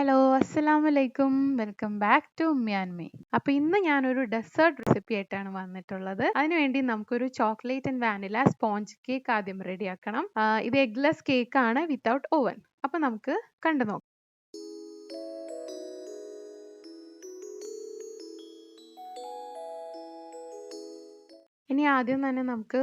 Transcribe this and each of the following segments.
Hello അസ്സലാമു അലൈക്കും welcome back to ഉമ്മി. അപ്പോൾ ഇന്ന് ഞാനൊരു ഡെസേർട്ട് റെസിപ്പി ആയിട്ടാണ് വന്നിട്ടുള്ളത്. അതിനുവേണ്ടി നമുക്കൊരു chocolate and vanilla sponge cake ആദ്യം റെഡിയാക്കണം. ഇത് എഗ്ലെസ് കേക്ക് ആണ് വിത്തൗട്ട് ഓവൻ. അപ്പോൾ നമുക്ക് കണ്ടു നോക്കാം. ഇനി ആദ്യം തന്നെ നമുക്ക്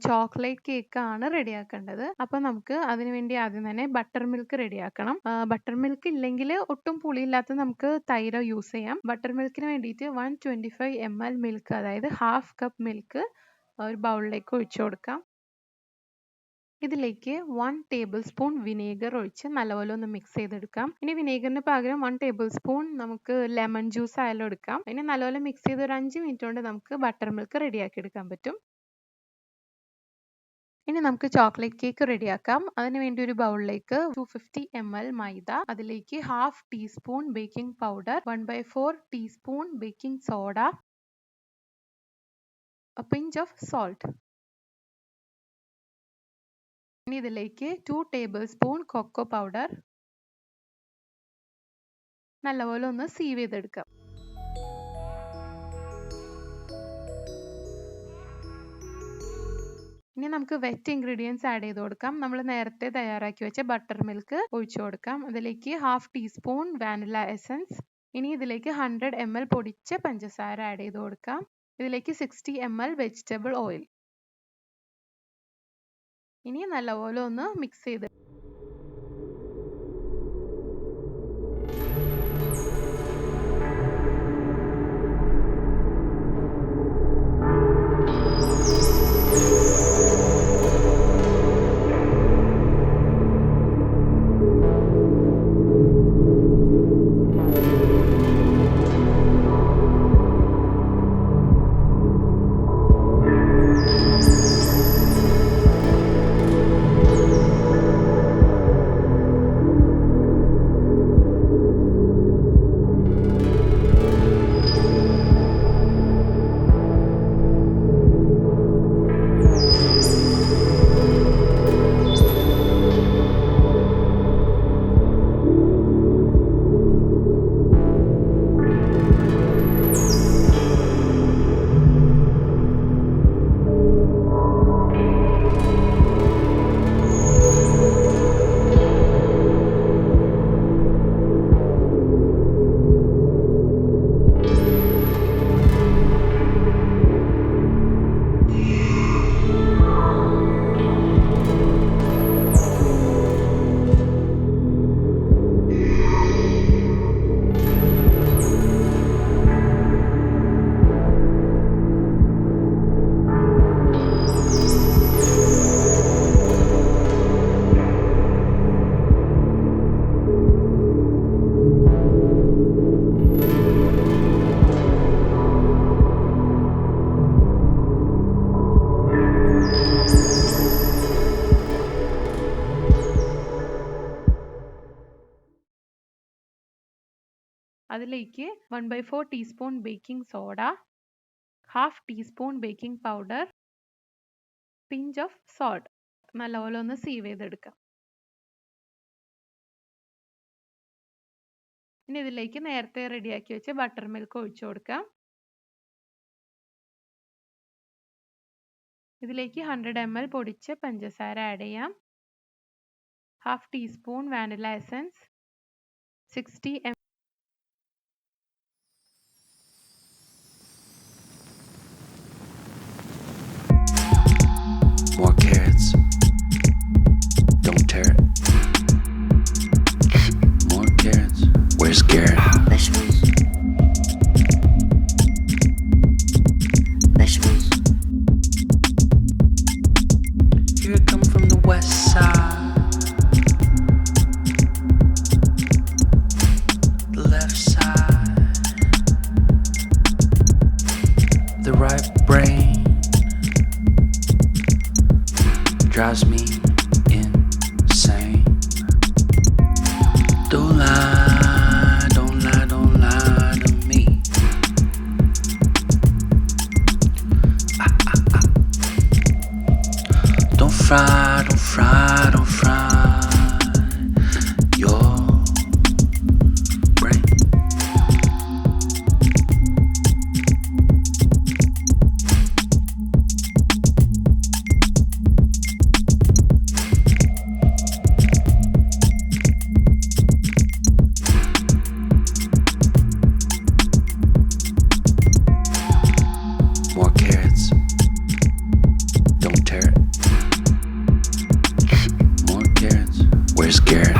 ചോക്ലേറ്റ് കേക്ക് ആണ് റെഡിയാക്കേണ്ടത്. അപ്പോൾ നമുക്ക് അതിനുവേണ്ടി ആദ്യം തന്നെ ബട്ടർ മിൽക്ക് റെഡിയാക്കണം. ബട്ടർ മിൽക്ക് ഇല്ലെങ്കിൽ ഒട്ടും പുളിയില്ലാത്ത നമുക്ക് തൈര് യൂസ് ചെയ്യാം. ബട്ടർ മിൽക്കിന് വേണ്ടിയിട്ട് 125 ml മിൽക്ക്, അതായത് ഹാഫ് കപ്പ് മിൽക്ക് ഒരു ബൗളിലേക്ക് ഒഴിച്ചു കൊടുക്കാം. ഇതിലേക്ക് 1 ടേബിൾ സ്പൂൺ വിനേഗർ ഒഴിച്ച് നല്ലപോലെ ഒന്ന് മിക്സ് ചെയ്തെടുക്കാം. ഇനി വിനേഗറിന് പകരം 1 ടേബിൾ സ്പൂൺ നമുക്ക് ലെമൺ ജ്യൂസ് ആയാലും എടുക്കാം. ഇനി നല്ലപോലെ മിക്സ് ചെയ്ത് ഒരു 5 മിനിറ്റ് കൊണ്ട് നമുക്ക് ബട്ടർ മിൽക്ക് റെഡിയാക്കി എടുക്കാൻ പറ്റും. ഇനി നമുക്ക് ചോക്ലേറ്റ് കേക്ക് റെഡിയാക്കാം. അതിനുവേണ്ടി ഒരു ബൗളിലേക്ക് 250 ml മൈദ, അതിലേക്ക് half teaspoon baking powder, 1/4 teaspoon baking soda, a pinch of salt. ഇനി ഇതിലേക്ക് 2 ടേബിൾ സ്പൂൺ കൊക്കോ പൗഡർ നല്ലപോലെ ഒന്ന് സീവ് ചെയ്തെടുക്കാം. ഇനി നമുക്ക് വെറ്റ് ഇൻഗ്രീഡിയൻസ് ആഡ് ചെയ്ത് കൊടുക്കാം. നമ്മൾ നേരത്തെ തയ്യാറാക്കി വെച്ച ബട്ടർ മിൽക്ക് ഒഴിച്ചു കൊടുക്കാം. അതിലേക്ക് ഹാഫ് ടീസ്പൂൺ വാനില എസൻസ്. ഇനി ഇതിലേക്ക് 100 ml പൊടിച്ച പഞ്ചസാര ആഡ് ചെയ്ത് കൊടുക്കാം. ഇതിലേക്ക് 60 ml വെജിറ്റബിൾ ഓയിൽ. ഇനി നല്ലപോലെ ഒന്ന് മിക്സ് ചെയ്ത് അതിലേക്ക് 1/4 teaspoon baking soda, half teaspoon baking powder, pinch of salt നല്ലപോലെ ഒന്ന് സീവ് ചെയ്തെടുക്കാം. ഇനി ഇതിലേക്ക് നേരത്തെ റെഡിയാക്കി വെച്ച് ബട്ടർ മിൽക്ക് ഒഴിച്ചു കൊടുക്കാം. ഇതിലേക്ക് 100 ml പൊടിച്ച പഞ്ചസാര ആഡ് ചെയ്യാം. Half teaspoon vanilla essence, 60 ml more carrots. Don't tear it. More carrots. Where's Garrett? Vegetables. Vegetables. Here I come from the west side. The left side. The right brain drives me insane. Don't lie, don't lie, don't lie to me. Don't fry, don't fry, don't fry your scared.